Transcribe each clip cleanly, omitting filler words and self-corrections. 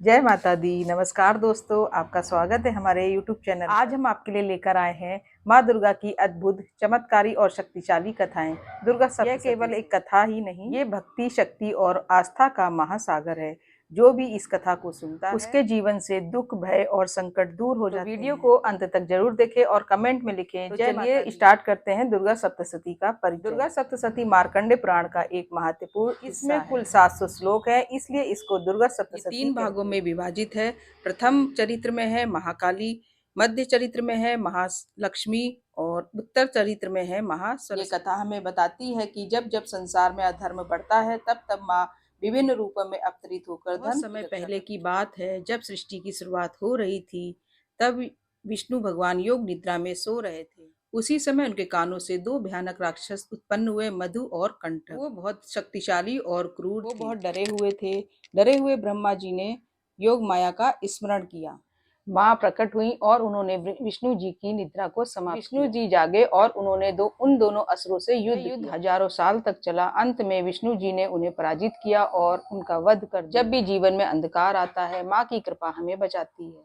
जय माता दी। नमस्कार दोस्तों, आपका स्वागत है हमारे YouTube चैनल। आज हम आपके लिए लेकर आए हैं माँ दुर्गा की अद्भुत, चमत्कारी और शक्तिशाली कथाएं। दुर्गा सप्तशती यह केवल एक कथा ही नहीं, ये भक्ति, शक्ति और आस्था का महासागर है। जो भी इस कथा को सुनता है उसके जीवन से दुख, भय और संकट दूर हो जाते हैं। वीडियो को अंत तक जरूर देखें और कमेंट में लिखें। तो चलिए स्टार्ट करते हैं दुर्गा सप्तशती का परिचय। दुर्गा सप्तशती मार्कंडे पुराण का एक महत्वपूर्ण, इसमें कुल 700 श्लोक है, इसलिए इसको दुर्गा सप्तशती 3 भागों में विभाजित है। प्रथम चरित्र में है महाकाली, मध्य चरित्र में है महालक्ष्मी और उत्तर चरित्र में है महासरस्वती। ये कथा हमें बताती है कि जब जब संसार में अधर्म बढ़ता है तब तब माँ विभिन्न रूपों में अवतरित होकर धर्म। समय पहले की बात है, जब सृष्टि की शुरुआत हो रही थी तब विष्णु भगवान योग निद्रा में सो रहे थे। उसी समय उनके कानों से 2 भयानक राक्षस उत्पन्न हुए, मधु और कंटक। वो बहुत शक्तिशाली और क्रूर थे। वो बहुत डरे हुए थे। डरे हुए ब्रह्मा जी ने योग माया का स्मरण किया। माँ प्रकट हुई और उन्होंने विष्णु जी की निद्रा को समाप्त किया। विष्णु जी जागे और उन्होंने उन दोनों असुरों से युद्ध हजारों साल तक चला। अंत में विष्णु जी ने उन्हें पराजित किया और उनका वध कर दिया। जब भी जीवन में अंधकार आता है, माँ की कृपा हमें बचाती है।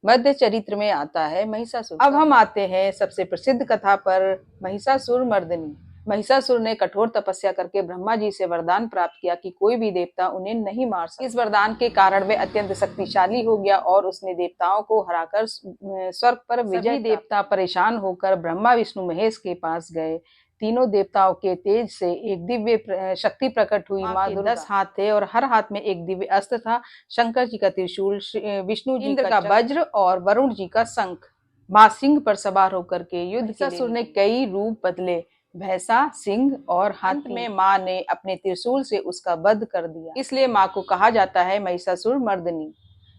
मध्य चरित्र में आता है महिषासुर। अब हम आते हैं सबसे प्रसिद्ध कथा पर, महिषासुर मर्दिनी। महिषासुर ने कठोर तपस्या करके ब्रह्मा जी से वरदान प्राप्त किया कि कोई भी देवता उन्हें नहीं मार सकता। इस वरदान के कारण वे अत्यंत शक्तिशाली हो गया और उसने देवताओं को हराकर स्वर्ग पर विजय। देवता परेशान होकर ब्रह्मा, विष्णु, महेश के पास गए। तीनों देवताओं के तेज से एक दिव्य शक्ति प्रकट हुई। माँ के 10 हाथ थे और हर हाथ में एक दिव्य अस्त्र था। शंकर जी का त्रिशूल, विष्णु जी का वज्र और वरुण जी का शंख। माँ सिंह पर सवार होकर के युद्ध के लिए। महिषासुर ने कई रूप बदले, भैंसा, सिंह और हाथी में माँ ने अपने त्रिशूल से उसका वध कर दिया। इसलिए माँ को कहा जाता है महिषासुर मर्दिनी।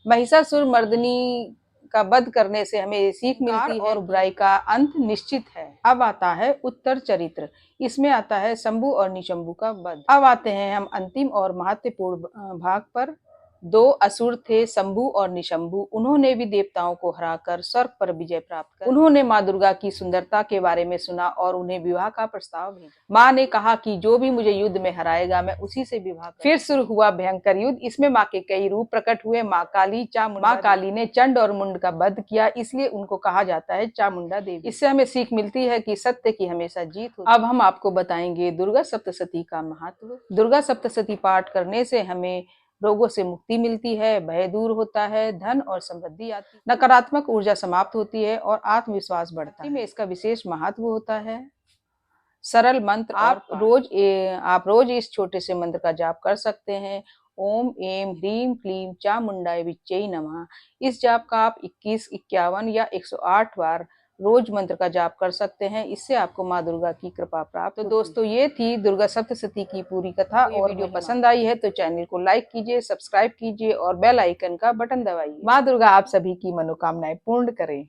महिषासुर मर्दिनी का वध करने से हमें सीख मिलती है और बुराई का अंत निश्चित है। अब आता है उत्तर चरित्र। इसमें आता है शंभु और निशंभु का वध। अब आते हैं हम अंतिम और महत्वपूर्ण भाग पर। 2 असुर थे, शंभु और निशंभु। उन्होंने भी देवताओं को हराकर स्वर्ग पर विजय प्राप्त कर। उन्होंने माँ दुर्गा की सुंदरता के बारे में सुना और उन्हें विवाह का प्रस्ताव भेजा। माँ ने कहा कि जो भी मुझे युद्ध में हराएगा मैं उसी से विवाह करूंगी। फिर शुरू हुआ भयंकर युद्ध। इसमें माँ के कई रूप प्रकट हुए। माँ काली, चामुंडा। माँ काली ने चंड और मुंड का वध किया, इसलिए उनको कहा जाता है चामुंडा देवी। इससे हमें सीख मिलती है कि सत्य की हमेशा जीत होती है। अब हम आपको बताएंगे दुर्गा सप्तशती का महत्व। दुर्गा सप्तशती पाठ करने से हमें रोगों से मुक्ति मिलती है, भय दूर होता है, धन और समृद्धि आती है, नकारात्मक ऊर्जा समाप्त होती है और आत्मविश्वास बढ़ता है। में इसका विशेष महत्व होता है। सरल मंत्र, आप रोज इस छोटे से मंत्र का जाप कर सकते हैं। ओम एम ह्रीम क्लीम चामुंडाय विच्चै नमः। इस जाप का आप 21, 51 या 108 बार रोज मंत्र का जाप कर सकते हैं। इससे आपको माँ दुर्गा की कृपा प्राप्त। तो दोस्तों, ये थी दुर्गा सप्तशती की पूरी कथा। और वीडियो पसंद आई है तो चैनल को लाइक कीजिए, सब्सक्राइब कीजिए और बेल आइकन का बटन दबाइए। माँ दुर्गा आप सभी की मनोकामनाएं पूर्ण करें।